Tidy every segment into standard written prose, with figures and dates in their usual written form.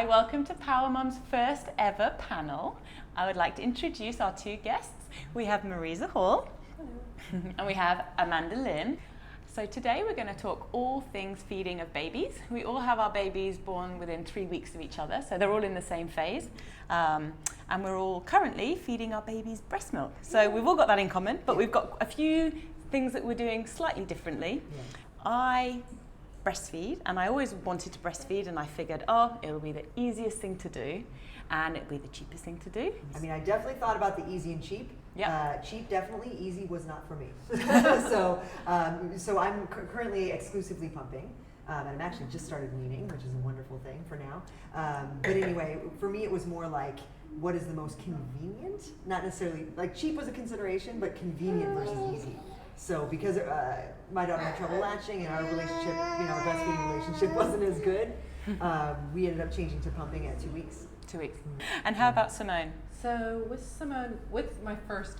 welcome to PWRMUMS' first ever panel. I would like to introduce our two guests. We have Marisa Hall and we have Amanda Lynn. So today we're going to talk all things feeding of babies. We all have our babies born within 3 weeks of each other, so they're all in the same phase. And we're all currently feeding our babies breast milk. So we've all got that in common, but we've got a few things that we're doing slightly differently. I breastfeed, and I always wanted to breastfeed, and I figured, it'll be the easiest thing to do, and it'll be the cheapest thing to do. I mean, I definitely thought about the easy and cheap. Yeah. Cheap, definitely. Easy was not for me. So I'm currently exclusively pumping, and I'm actually just started weaning, which is a wonderful thing for now. But anyway, for me, it was more like, what is the most convenient? Not necessarily, like cheap was a consideration, but convenient versus easy. So because my daughter had trouble latching and our relationship, our breastfeeding relationship wasn't as good, we ended up changing to pumping at 2 weeks. 2 weeks. And how about Simone? So with my first,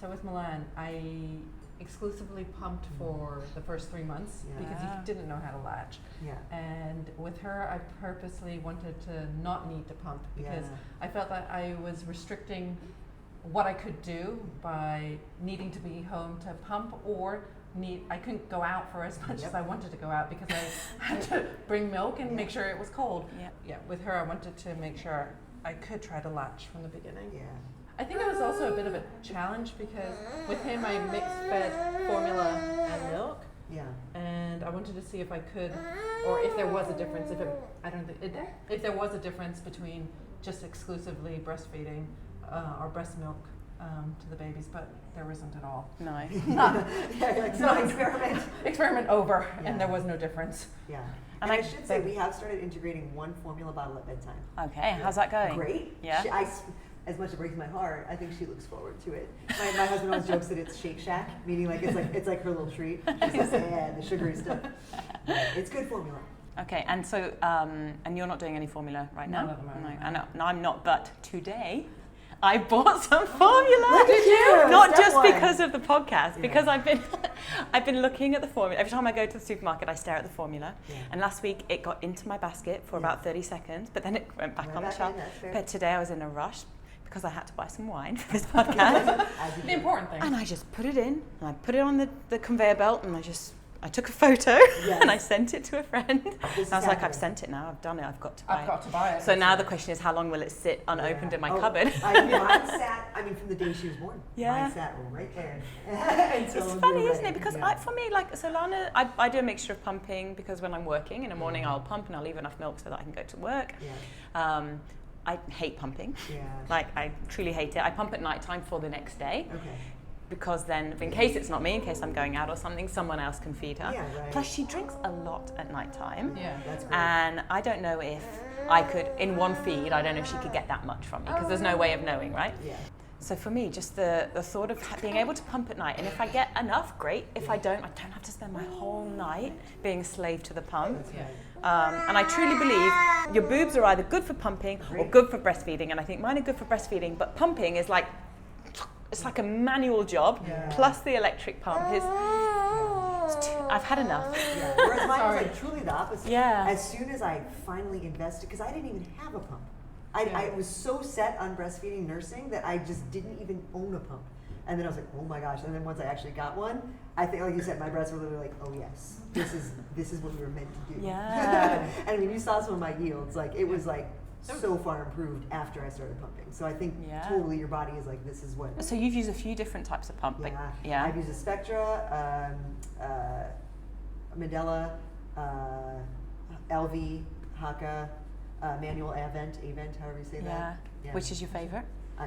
with Milan, I exclusively pumped for the first 3 months because he didn't know how to latch. Yeah. And with her, I purposely wanted to not need to pump because I felt that I was restricting what I could do by needing to be home to pump, or I couldn't go out for as much as I wanted to go out because I had to bring milk and make sure it was cold. With her, I wanted to make sure I could try to latch from the beginning. I think it was also a bit of a challenge because with him I mixed fed formula and milk. And I wanted to see if I could, or if there was a difference. If there was a difference between just exclusively breastfeeding or breast milk to the babies, but there isn't at all. No. Experiment over, and there was no difference. And I should say we have started integrating one formula bottle at bedtime. Okay, how's that going? Great. Yeah. As much as it breaks my heart, I think she looks forward to it. My husband always jokes that it's Shake Shack, meaning it's like her little treat. She says, the sugary stuff. It's good formula. Okay, and so and you're not doing any formula right now? Not at the moment. No, I'm not. But today, I bought some formula. Look at you! Not Step just one. because of the podcast, because I've been looking at the formula. Every time I go to the supermarket, I stare at the formula. And last week, it got into my basket for about 30 seconds, but then it went back on the shelf. But today, I was in a rush because I had to buy some wine for this podcast. The important thing. And I just put it in, and I put it on the conveyor belt, and I took a photo and I sent it to a friend. And I was like, I've sent it now, I've done it, I've got to buy it. So now the question is, how long will it sit unopened in my cupboard? Mine sat, from the day she was born. Yeah. Mine sat right there. It's funny, isn't it? Because for me, like Solana, I do a mixture of pumping because when I'm working in the morning, I'll pump and I'll leave enough milk so that I can go to work. I hate pumping. Like, I truly hate it. I pump at night time for the next day. Because then, in case it's not me, in case I'm going out or something, someone else can feed her. Plus, she drinks a lot at night time. That's great. And I don't know if I could, in one feed, I don't know if she could get that much from me, because there's no way of knowing, right? So for me, just the thought of being able to pump at night, and if I get enough, great. If I don't have to spend my whole night being a slave to the pump. And I truly believe your boobs are either good for pumping or good for breastfeeding, and I think mine are good for breastfeeding, but pumping is like, it's like a manual job, plus the electric pump is, I've had enough. Whereas mine was like truly the opposite. As soon as I finally invested, because I didn't even have a pump. I was so set on breastfeeding nursing that I just didn't even own a pump. And then I was like, oh my gosh. And then once I actually got one, I think, like you said, my breasts were literally like, oh yes, this is what we were meant to do. And you saw some of my yields, like it was like, so far improved after I started pumping. So I think totally your body is like, this is what. So you've used a few different types of pump. I've used a Spectra, Mandela, LV, Haka, manual Avent, however you say that. Which is your favorite? My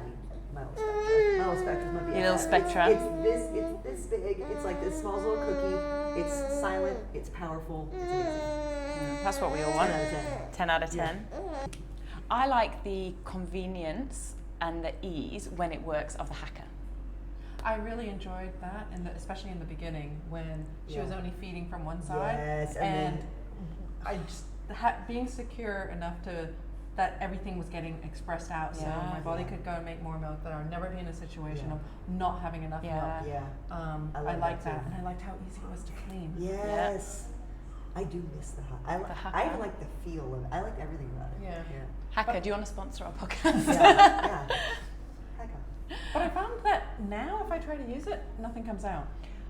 little Spectra. My little Spectra's my favorite. Your little Spectra. It's this big. It's like this small little cookie. It's silent. It's powerful. It's amazing. That's what we all want. 10 out of 10. 10 out of 10. I like the convenience and the ease when it works of the Haka. I really enjoyed that, and especially in the beginning when she was only feeding from one side, and I just being secure enough that everything was getting expressed out, so my body could go and make more milk. That I would never be in a situation of not having enough milk. I liked that, and I liked how easy it was to clean. I do miss the haka. I even like the feel of it. I like everything about it. Yeah. Haka, do you want to sponsor our podcast? Yeah. Haka. But I found that now if I try to use it, nothing comes out.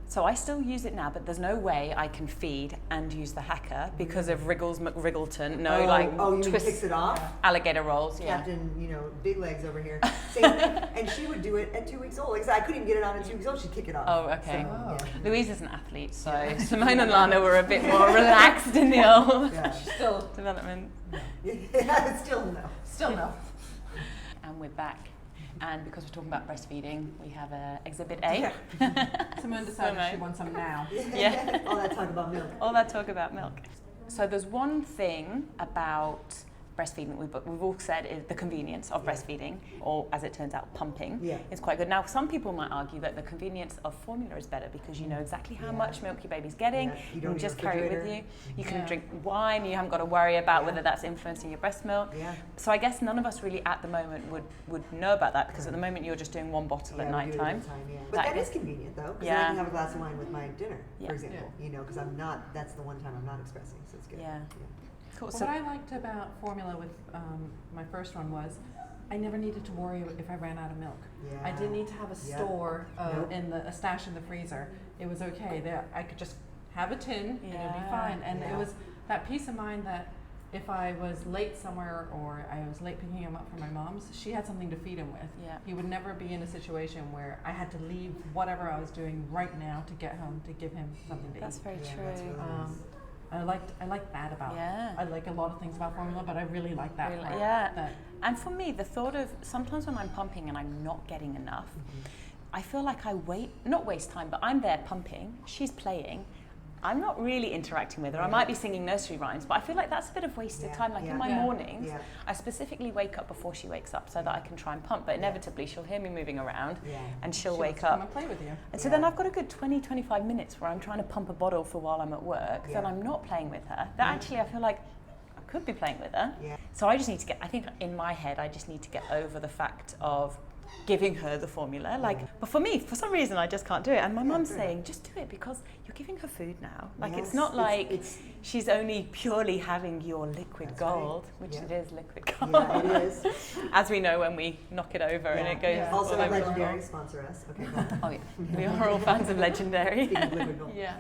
So I still use it now, but there's no way I can feed and use the Haka because of Wriggles McWriggleton. No, you mean kicks it off? Alligator rolls, yeah. Captain, big legs over here. Same thing. And she would do it at 2 weeks old. Like I said, I couldn't even get it on at 2 weeks old. She'd kick it off. Oh, okay. So, yeah. Louise is an athlete, so Simone and Lana were a bit more relaxed in the old Still development. Yeah, still no. Still no. And we're back. And because we're talking about breastfeeding, we have Exhibit A. Simone decided she wants some now. Yeah. All that talk about milk. All that talk about milk. So there's one thing about breastfeeding that we've all said is the convenience of breastfeeding, or as it turns out, pumping. Yeah. It's quite good. Now, some people might argue that the convenience of formula is better because you know exactly how much milk your baby's getting. Yeah. You can just carry it with you. You can drink wine. You haven't got to worry about whether that's influencing your breast milk. Yeah. So I guess none of us really at the moment would know about that because at the moment you're just doing one bottle at night time. But that is convenient though, because then I can have a glass of wine with my dinner, for example. Because that's the one time I'm not expressing, so it's good. Yeah. Cool. Well, what I liked about formula with my first one was I never needed to worry if I ran out of milk. Yeah. I didn't need to have a store a stash in the freezer. It was okay. I could just have a tin and it would be fine. And it was that peace of mind that if I was late somewhere or I was late picking him up from my mom's, she had something to feed him with. Yeah. He would never be in a situation where I had to leave whatever I was doing right now to get home to give him something to eat. That's very true. That's really nice. I like that about it. I like a lot of things about formula, but I really like that part. Yeah. And for me, the thought of sometimes when I'm pumping and I'm not getting enough, I feel like I not waste time, but I'm there pumping, she's playing. I'm not really interacting with her. I might be singing nursery rhymes, but I feel like that's a bit of wasted time. Like in my mornings, I specifically wake up before she wakes up so that I can try and pump, but inevitably she'll hear me moving around and she'll wake up. Come and play with you. And so then I've got a good 20-25 minutes where I'm trying to pump a bottle for while I'm at work, then I'm not playing with her. That actually I feel like I could be playing with her. So I just need to I think in my head, I just need to get over the fact of giving her the formula, but for me, for some reason, I just can't do it. And my mum's saying, just do it because you're giving her food now. Like it's not like she's only purely having your liquid gold, which it is liquid gold. Yeah, it is. As we know when we knock it over and it goes. Also, Legendary sponsor us. Okay. Oh yeah, we are all fans of Legendary. Speaking of liquid gold. Yeah.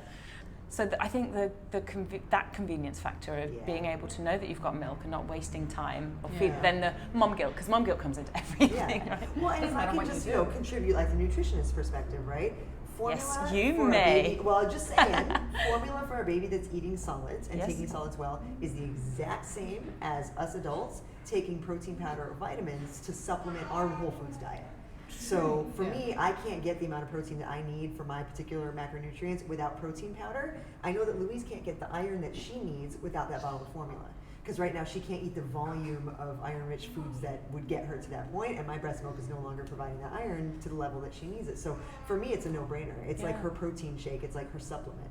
So I think that convenience factor of being able to know that you've got milk and not wasting time or food, then the mum guilt, because mum guilt comes into everything, right? Well, and if I can just contribute like the nutritionist perspective, right? Formula yes, you for may. A baby, well, just saying, formula for a baby that's eating solids and taking solids well is the exact same as us adults taking protein powder or vitamins to supplement our whole foods diet. So for me, I can't get the amount of protein that I need for my particular macronutrients without protein powder. I know that Louise can't get the iron that she needs without that bottle of formula. Because right now she can't eat the volume of iron-rich foods that would get her to that point, and my breast milk is no longer providing that iron to the level that she needs it. So for me, it's a no-brainer. It's like her protein shake. It's like her supplement,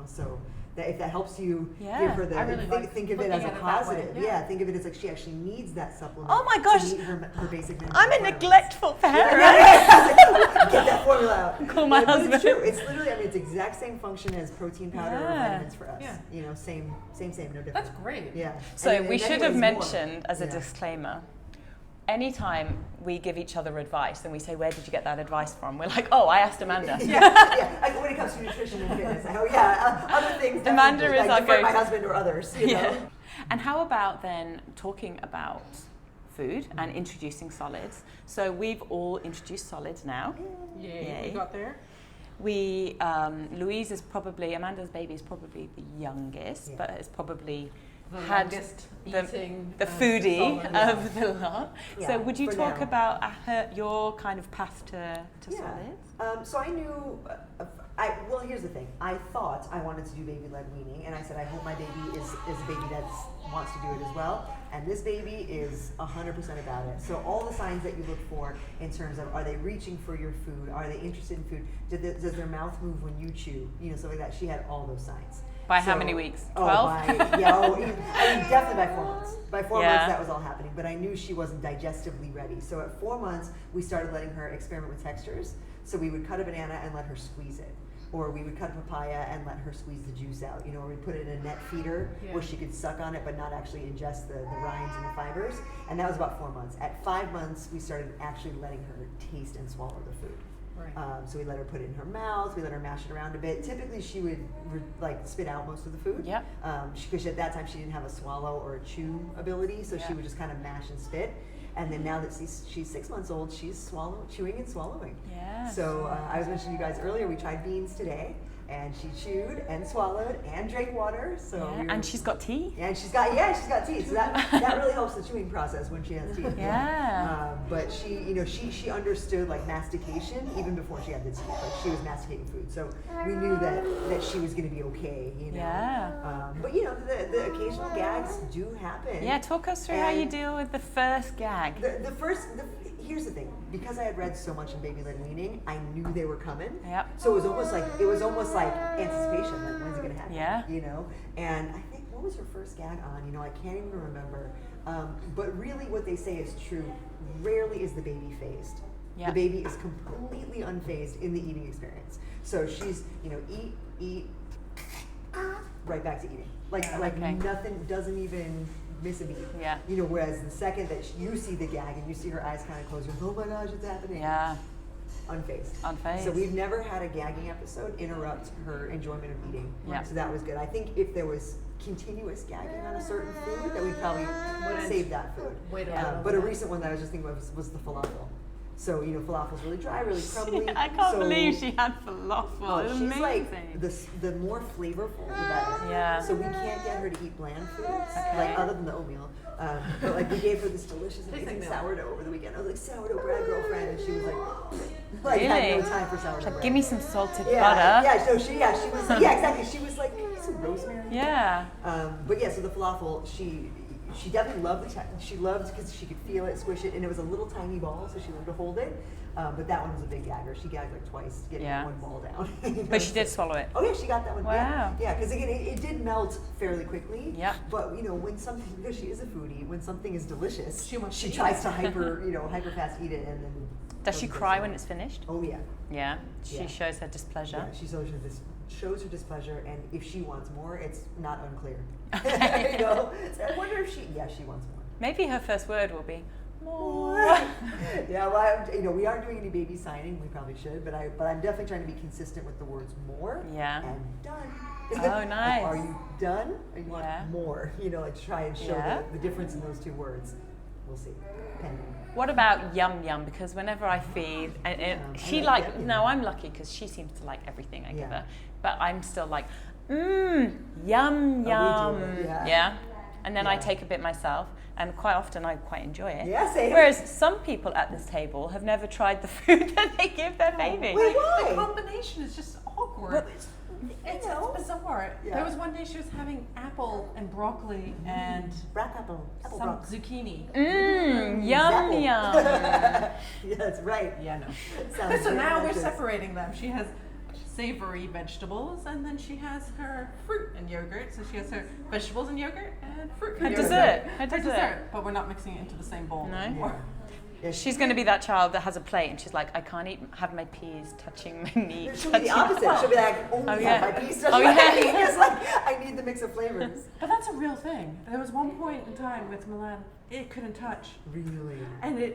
So that if that helps you give her the think of it as a positive. Think of it as like she actually needs that supplement. Oh my gosh, to meet her basic needs. I'm a neglectful parent. Get that formula out. Call my husband. It's true. It's literally, it's exact same function as protein powder or vitamins for us. Same, no different. That's great. Yeah. So we should have mentioned as a disclaimer, anytime we give each other advice and we say, where did you get that advice from? We're like, oh, I asked Amanda. When it comes to nutrition and fitness, other things. Amanda is our go-to. My husband or others, you know. And how about then talking about food and introducing solids? So we've all introduced solids now. Yay. We got there. Louise is Amanda's baby is probably the youngest, but it's probably the had the foodie of the lot. So would you talk about your kind of path to solids? So I knew, well, here's the thing. I thought I wanted to do baby-led weaning, and I said, I hope my baby is a baby that wants to do it as well. And this baby is 100% about it. So all the signs that you look for in terms of, are they reaching for your food? Are they interested in food? Does their mouth move when you chew? Stuff like that. She had all those signs. By how many weeks? 12? Definitely by 4 months. By 4 months, that was all happening. But I knew she wasn't digestively ready. So at 4 months, we started letting her experiment with textures. So we would cut a banana and let her squeeze it. or we would cut a papaya and let her squeeze the juice out, or we'd put it in a net feeder where she could suck on it but not actually ingest the rinds and the fibers. And that was about 4 months. At 5 months, we started actually letting her taste and swallow the food. Right. So we let her put it in her mouth, we let her mash it around a bit. Typically she would spit out most of the food. Yep. Because at that time she didn't have a swallow or a chew ability, so she would just kind of mash and spit. And then now that she's 6 months old, she's chewing and swallowing. Yeah. So I was mentioning to you guys earlier, we tried beans today, and she chewed and swallowed and drank water. So and she's got teeth. And she's got teeth. So that really helps the chewing process when she has teeth. Yeah. But she understood like mastication even before she had the teeth. Like she was masticating food, so we knew that she was going to be okay. Yeah. But the occasional gags do happen. Yeah. Talk us through how you deal with the first gag. Here's the thing, because I had read so much in baby-led weaning, I knew they were coming. Yep. So it was almost like anticipation, like when's it gonna happen? Yeah. And I think, what was her first gag on? I can't even remember. But really, what they say is true. Rarely is the baby phased. Yep. The baby is completely unfazed in the eating experience. So she's eat, right back to eating. Nothing, doesn't even miss a beat. Yeah. Whereas the second that you see the gag and you see her eyes kind of close, you're, oh my gosh, it's happening. Yeah. Unfazed. So we've never had a gagging episode interrupt her enjoyment of eating. Yeah. So that was good. I think if there was continuous gagging on a certain food, that we'd probably save that food. But a recent one that I was just thinking of was the falafel. So, falafel's really dry, really crumbly. I can't believe she had falafel. It's she's amazing. Like, the more flavorful, the better. Yeah. So we can't get her to eat bland foods, other than the oatmeal. But we gave her this delicious, amazing sourdough over the weekend. I was like, sourdough bread, girlfriend, and she was like had no time for sourdough bread. Give me some salted butter. Yeah, so she was, exactly. She was like, some rosemary. Yeah. But so the falafel, she definitely loved she loved because she could feel it, squish it, and it was a little tiny ball, so she wanted to hold it. But that one was a big gagger. She gagged like twice, getting one ball down. But she did swallow it. Oh yeah, she got that one. Wow. Yeah, because again, it did melt fairly quickly. Yeah. But when something, because she is a foodie, when something is delicious, she tries to hyper fast eat it, and then. Does she cry when it's finished? Oh yeah. Yeah. She shows her displeasure. Yeah, she shows her displeasure, and if she wants more, it's not unclear. Okay. So I wonder if she wants more. Maybe her first word will be more. Yeah, well, we aren't doing any baby signing. We probably should, but I'm definitely trying to be consistent with the words more and done. Oh, nice. Are you done? Or you want more? Try and show the difference in those two words. We'll see. Pending. What about yum yum? Because whenever I feed, I'm lucky because she seems to like everything I give her, but I'm still like, yum yum. Yeah. And then I take a bit myself, and quite often I quite enjoy it. Yeah, same. Whereas some people at this table have never tried the food that they give their baby. Wait, why? The combination is just awkward. It's bizarre. Yeah. There was one day she was having apple and broccoli and apple some zucchini. Yum yum. Yeah, that's right. Yeah, no. Sounds So now we're delicious. separating them. She has savory vegetables, and then she has her fruit and yogurt. So she has her vegetables and yogurt and fruit and yogurt. Her dessert. But we're not mixing it into the same bowl No. anymore. Yeah, She's going to be that child that has a plate and she's like, I can't have my peas touching my meat. She'll be the opposite. She'll be like, only have my piece touching my meat. It's like, I need the mix of flavors. But that's a real thing. There was one point in time with Milan, it couldn't touch. Really? And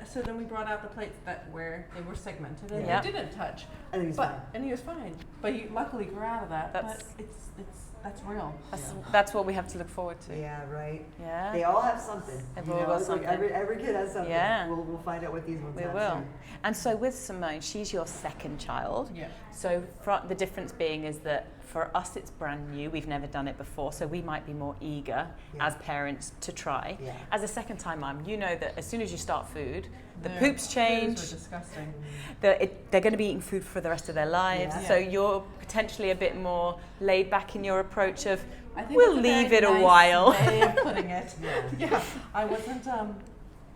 so then we brought out the plates where they were segmented and it didn't touch. And he was fine. And he was fine. But you luckily grew out of that. But that's real. That's what we have to look forward to. Yeah, right. Yeah. They all have something. They've all got something. Every kid has something. Yeah. We'll find out what these ones have. We will. soon. And so with Simone, she's your second child. Yeah. So the difference being is that for us it's brand new. We've never done it before, so we might be more eager as parents to try. Yeah. As a second-time mum, you know that as soon as you start food, the poops change. Those are disgusting. They're going to be eating food for the rest of their lives. Yeah. So you're potentially a bit more laid back in your approach of, I think we'll that's leave very it a nice while. way of putting it. Yeah. I wasn't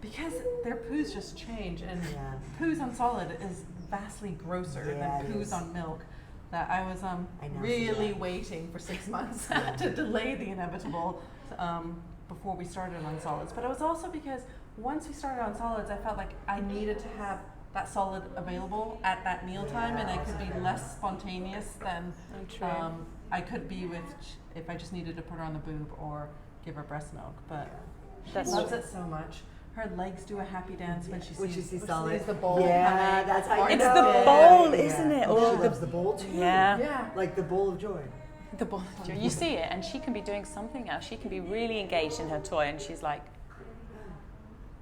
because their poos just change, and Yeah. poos on solid is vastly grosser Yeah, than it poos is. on milk. That I was now really see that. waiting for 6 months to delay the inevitable before we started on solids. But it was also because once we started on solids, I felt like I needed to have that solid available at that mealtime, and I could be less spontaneous than I could be with if I just needed to put her on the boob or give her breast milk. But she loves it so much. Her legs do a happy dance when she sees the bowl. Yeah, that's how you It's know. the bowl, isn't it? Oh, Or she loves the bowl too. Yeah. Like the bowl of joy. The bowl of joy. You see it, and she can be doing something else. She can be really engaged in her toy, and she's like.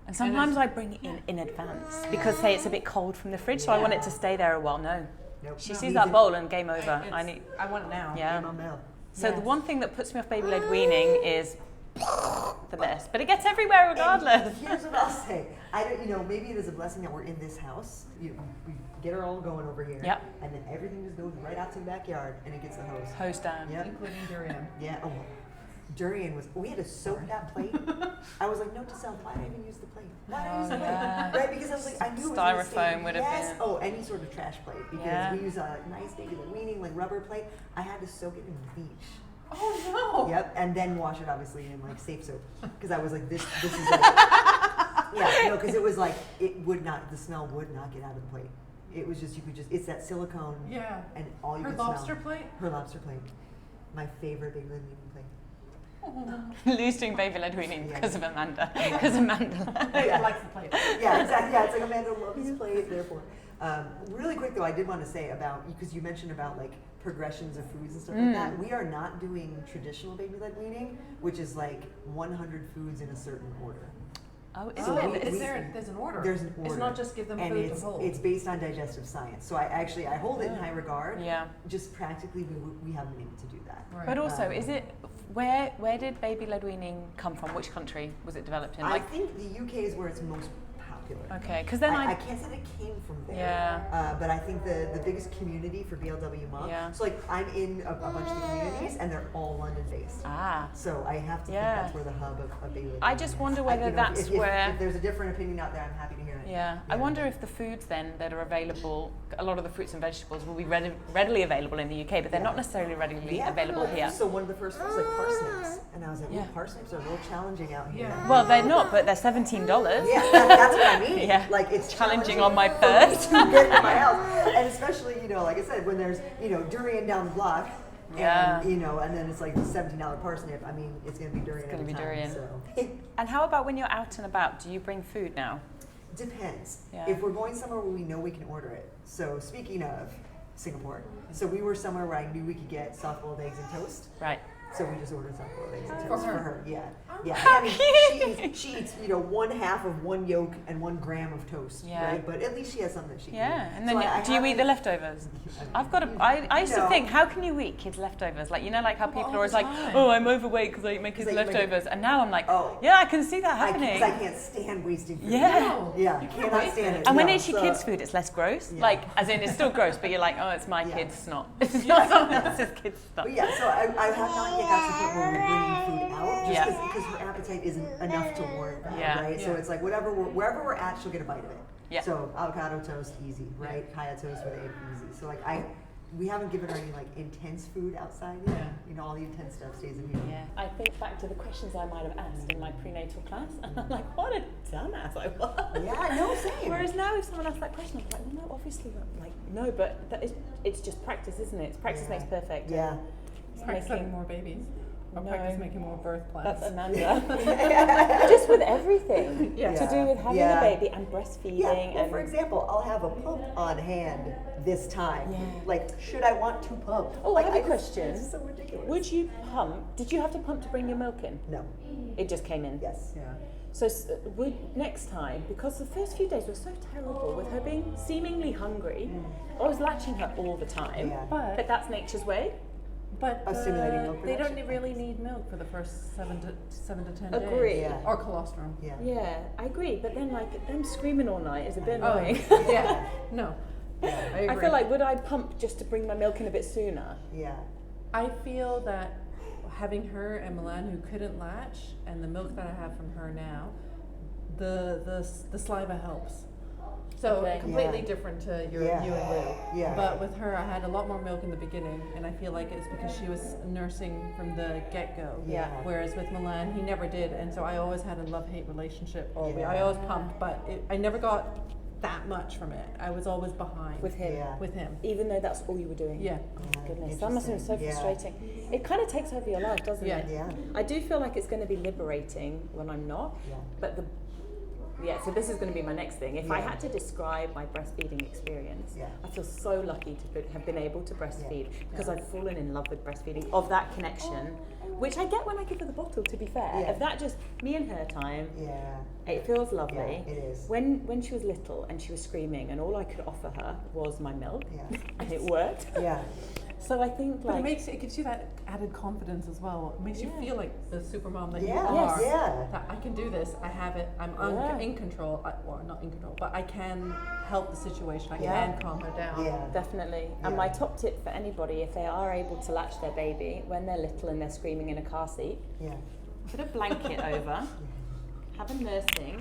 And sometimes I bring it in advance because say it's a bit cold from the fridge, so I want it to stay there a while. No. Nope. She sees that bowl and game over. I want it now. Yeah. Game on mail. So the one thing that puts me off baby-led weaning is the mess, but it gets everywhere regardless. And here's what I'll say. I don't, maybe it is a blessing that we're in this house. We get her all going over here. Yep. And then everything just goes right out to the backyard and it gets the hose. Hose down. Yep. Including durian. Yeah. Oh, durian we had to soak that plate. I was like, note to self, why did I even use the plate? Why did I use the plate? Right? Because I was like, I knew it was gonna stay. Styrofoam would have Yes. been. Oh, any sort of trash plate. Because we use a nice baby-led weaning, like rubber plate. I had to soak it in bleach. Oh no! Yep, and then wash it obviously in like safe soap because I was like, this is like, because it was like the smell would not get out of the plate. It was just it's that silicone. Yeah. And all you Her could lobster smell. plate. Her lobster plate, my favorite baby-led weaning plate. Lou's doing baby-led weaning because of Amanda. Because Amanda likes the plate. Yeah, exactly. Yeah, it's like Amanda loves this plate. Therefore, really quick though, I did want to say about because you mentioned about like progressions of foods and stuff like that. We are not doing traditional baby-led weaning, which is like 100 foods in a certain order. Oh, is So it? There's an order. There's an order. It's not just give them and food to hold. it's based on digestive science. So I hold it in high regard. Yeah. Just practically, we haven't been able to do that. Right. But also, is it where did baby-led weaning come from? Which country was it developed in? I think the UK is where it's most popular. Okay, because then I can't say that it came from there. Yeah. But I think the biggest community for BLW mom. Yeah. So like I'm in a bunch of the communities and they're all London based. So I have to think that's where the hub of baby. I just wonder whether that's where. If there's a different opinion out there, I'm happy to hear it. Yeah. I wonder if the foods then that are available, a lot of the fruits and vegetables will be readily available in the UK, but they're not necessarily readily available here. So one of the first was like parsnips, and I was like, parsnips are a little challenging out here. Yeah. Well, they're not, but they're $17. Yeah, that's what I mean. Yeah. Like it's challenging on my purse. to get in my house, and especially like I said, when there's durian down the block. And, and then it's like the $17 parsnip. I mean, it's going to be durian. It's going to be durian. So. And how about when you're out and about? Do you bring food now? Depends. Yeah. If we're going somewhere where we know we can order it. So speaking of Singapore, so we were somewhere where I knew we could get soft-boiled eggs and toast. Right. So we just ordered soft-boiled eggs and For toast her. for her. Yeah. Yeah. How I mean, she eats 1/2 of 1 yolk and 1 gram of toast. Yeah. Right. But at least she has something that she can Yeah, eat. and then So do you eat the leftovers? I used to think, how can you eat kids' leftovers? Like, like how people are always like, oh, I'm overweight because I eat my kids' leftovers. And now I'm like, yeah, I can see that happening. Because I can't stand wasting food. Yeah. No. Yeah, I cannot stand it. And when No, it's your so- kids' food, it's less gross. Yeah. Like, as in, it's still gross, but you're like, oh, it's my Yeah. kids' snot. It's not someone else's kids' snot. But yeah, so I have not yet got to the point where we're bringing food out, just Yeah. because her appetite isn't enough to worry about, Yeah. right? So Yeah. it's like wherever we're at, she'll get a bite of it. Yeah. So avocado toast, easy, right? Kaya toast with egg, easy. So like we haven't given her any like intense food outside yet. Yeah. All the intense stuff stays in here. Yeah, I think back to the questions I might have asked in my prenatal class, and I'm like, what a dumbass I was. Yeah, no, same. Whereas now, if someone asks that question, I'm like, well, no, obviously, like, no, but it's just practice, isn't it? It's practice makes perfect. Yeah. It's Practice making having more babies. Or No. practice making more birth plans. That's Amanda. Just with everything Yeah. to do with having Yeah. a baby and breastfeeding. Yeah. Well, and for example, I'll have a pump on hand this time. Yeah. Like, should I want to pump? Oh, like, I have a just- question. It's so ridiculous. Would you pump? Did you have to pump to bring your milk in? No. It just came in. Yes. Yeah. So would next time, because the first few days were so terrible with her being seemingly hungry, I was latching her all the time. Yeah. But that's nature's way. But Stimulating milk they don't production. really need milk for the first 7 to 10 Agree. days. Yeah. Or colostrum. Yeah. Yeah, I agree. But then, like, them screaming all night is a bit Oh, annoying. yeah. No. I agree. I feel like, would I pump just to bring my milk in a bit sooner? Yeah. I feel that having her and Milan, who couldn't latch, and the milk that I have from her now, the saliva helps. So Okay. completely Yeah. different to you Yeah. and Lou. Yeah. But with her, I had a lot more milk in the beginning, and I feel like it's because she was nursing from the get-go. Yeah. Whereas with Milan, he never did, and so I always had a love-hate relationship. Yeah. I always pumped, but I never got that much from it. I was always behind With him. Yeah. with him. Even though that's all you were doing. Yeah. Oh my goodness, that must have been so Interesting. frustrating. It kind of takes over your life, doesn't Yeah. it? Yeah. I do feel like it's going to be liberating when I'm not. Yeah. But so this is going to be my next thing. If I Yeah. had to describe my breastfeeding experience, Yeah. I feel so lucky to have been able to breastfeed because Yeah. I've fallen in love with breastfeeding, of that connection, which I get when I give her the bottle, to be fair. Yeah. Of that just me and her time, Yeah. it feels lovely. Yeah, it is. When she was little and she was screaming and all I could offer her was my milk, Yeah. and it worked. Yeah. So I think But like it gives you that added confidence as well. It makes you Yeah. feel like the super mom that you Yeah. are. Yes. Yeah. That I can do this. I have it. I'm Yeah. in control. Well, not in control, but I can help the situation. I Yeah. can calm her down. Yeah. definitely. And Yeah. my top tip for anybody, if they are able to latch their baby when they're little and they're screaming in a car seat, Yeah. put a blanket over, have a nursing,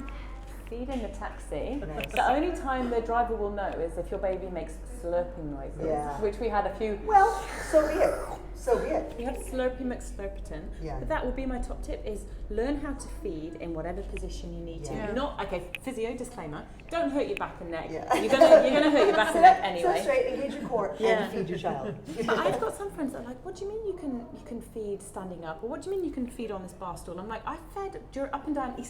feed in the taxi. Nice. The only time the driver will know is if your baby makes slurping noises, Yeah. which we had a few. Well, so be it. So be it. We had Slurpy McSlurperton. Yeah. But that would be my top tip: is learn how to feed in whatever position you need to. Yeah. Not okay. Physio disclaimer: don't hurt your back and neck. Yeah. You're gonna hurt your back and neck anyway. Sit straight, engage your core, Yeah. and feed your child. But I've got some friends that are like, what do you mean you can feed standing up, or what do you mean you can feed on this bar stool? I'm like, I fed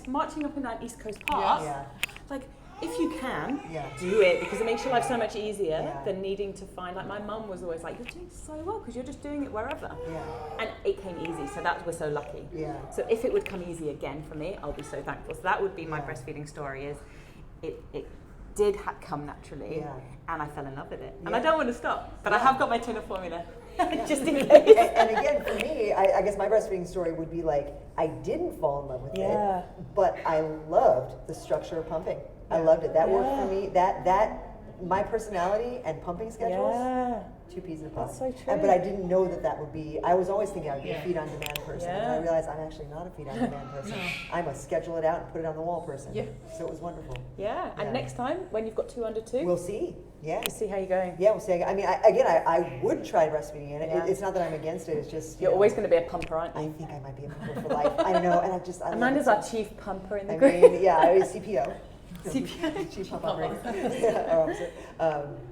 marching up and down East Coast Park. Yeah. Like, if you can, Yeah. do it, because it makes your life so much easier Yeah. than needing to find. Like, my mum was always like, you're doing so well because you're just doing it wherever. Yeah. And it came easy, so we're so lucky. Yeah. So if it would come easy again for me, I'll be so thankful. So that would be my Yeah. breastfeeding story. Is it did come naturally, Yeah. and I fell in love with it. And Yeah. I don't want to stop, but I Yeah. have got my tuna formula, just in and, case. and again, for me, I guess my breastfeeding story would be like, I didn't fall in love with Yeah. it, but I loved the structure of pumping. I loved it. That worked Yeah. for me. That my personality and pumping schedules, Yeah. two peas in a pod. That's so true. But I didn't know that would be. I was always thinking I would be a Yeah. feed on demand person, and Yeah. I realized I'm actually not a feed on demand person. I'm a schedule it out and put it on the wall person. Yeah. So it was wonderful. Yeah, and Yeah. next time when you've got 2 under 2, We'll see. Yeah. we'll see how you're going. Yeah, we'll see. I mean, I would try breastfeeding, and Yeah. it's not that I'm against it. It's just you You're know, always going to be a pumper, aren't I you? think I might be a pumper for life. I don't know, and I love Amanda's it. our chief pumper in the I group. mean, yeah, I was CPO. CPO. Chief Pump Operator. Yeah, our officer.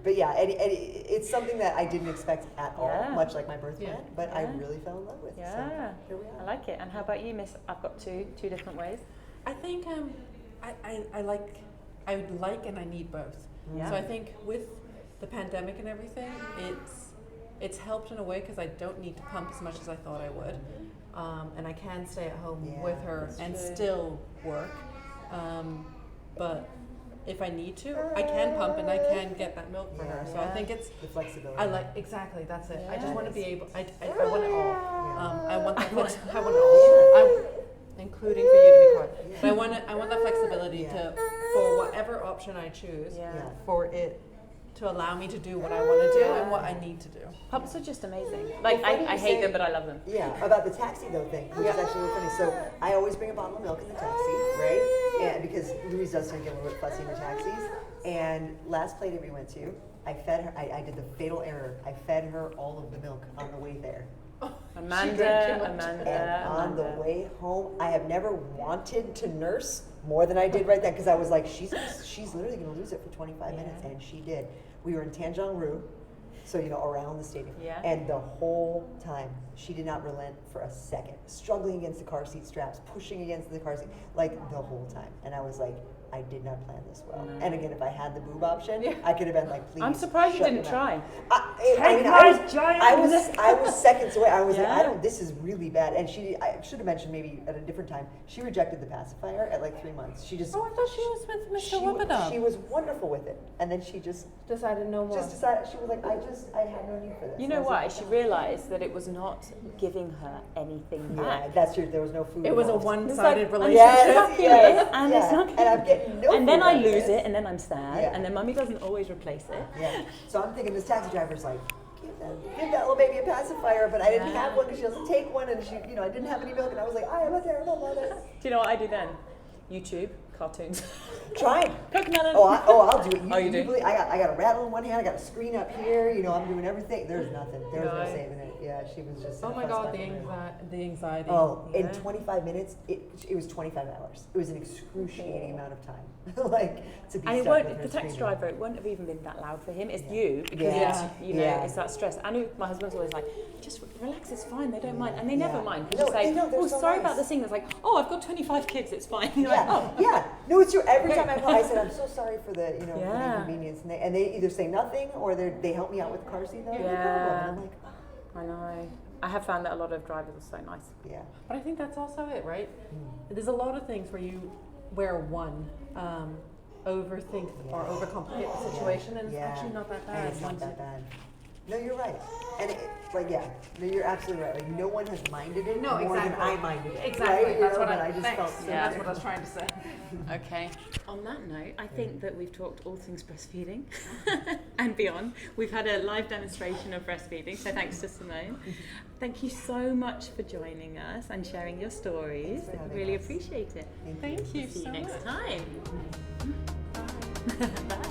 But yeah, and it's something that I didn't expect at all, Yeah. much like my birth Yeah. plan, but I Yeah. really fell in love with. Yeah, So here we I are. like it. And how about you, Miss? I've got two different ways. I think I would like and I need both. Yeah. So I think with the pandemic and everything, it's helped in a way because I don't need to pump as much as I thought I would, and I can stay at home Yeah, with her that's and true. still work. But if I need to, I can pump and I can get that milk for her. So I Yeah. think it's The flexibility. I like exactly that's it. I just want to be Yes. able. I want it all. I want that I want it Yeah. all. Including for you to be quiet. Yeah. But I want that flexibility Yeah. to for whatever option I choose Yeah. Yeah. for it to allow me to do what I want to do and what I need to do. Pumps are just amazing. Like, Well, funny I you hate say- them, but I love them. Yeah, about the taxi though thing, which is actually really funny. So I always bring a bottle of milk in the taxi, right? And because Louise does tend to get a little bit fussy in the taxis. And last play that we went to, I fed her. I did the fatal error. I fed her all of the milk on the way there. Amanda. And on the way home, I have never wanted to nurse more than I did right then because I was like, she's literally going to lose it for 25 minutes, and she did. We were in Tanjong-Ru, so around the stadium, Yeah. and the whole time she did not relent for a second, struggling against the car seat straps, pushing against the car seat, like the whole time. And I was like, I did not plan this well. No. And again, if I had the boob option, I could have been like, please. I'm surprised you shut didn't your mouth. try. I was seconds away. I was like, Yeah. this is really bad. And I should have mentioned maybe at a different time, she rejected the pacifier at like 3 months. She just. Oh, I thought she was with Mr. She Whoopidum. was wonderful with it. And then she just Decided no more. decided, she was like, I had no need for this. You And I know was why? like, She realised that it was not giving her anything yeah, back. that's true. There was no food. It was a involved. one-sided It's like, relationship. I'm sucking it, and it's yeah. not. And I'm getting no And then food I out of lose this. it, and then I'm sad, Yeah. and then Mummy doesn't always replace it. Yeah. So I'm thinking this taxi driver's like, give that little baby a pacifier, but I didn't have one because she doesn't take one, and she, I didn't have any milk, and I was like, I am a terrible mother. Do you know what I do then? YouTube, cartoons. Trying. Cocomelon. I'll do it. You do? Believe, I got a rattle in one hand. I got a screen up here. You know, I'm doing everything. There's nothing. There's no saving it. Yeah, she was just. Oh my God, the anxiety. Oh, in 25 minutes, it was 25 hours. It was an excruciating amount of time. Like to be. And stuck with her the taxi screaming. driver, it wouldn't have even been that loud for him. It's you because it's that stress. I know my husband's always like, just relax, it's fine. They don't mind, and they never mind. Because you say, so sorry nice. about this thing. It's like, I've got 25 kids. It's fine. You're Yeah, like, yeah. No, it's true. Every time I call, I said, I'm so sorry for the, for the Yeah. inconvenience. And they either say nothing or they help me out with car seat. No problem. And I'm like, I know. I have found that a lot of drivers are so nice. yeah. But I think that's also it, right? There's a lot of things where one overthink or overcomplicate the situation, and it's actually not that bad. And it's not that bad. No, you're right. And no, you're absolutely right. Like no one has minded it more than I minded it. Exactly. Right? That's what I just felt so that's what I was trying to say. Okay. On that note, I think that we've talked all things breastfeeding and beyond. We've had a live demonstration of breastfeeding, so thanks to Simone. Thank you so much for joining us and sharing your stories. Really appreciate it. Thank you See so you next much. time. Bye. Bye.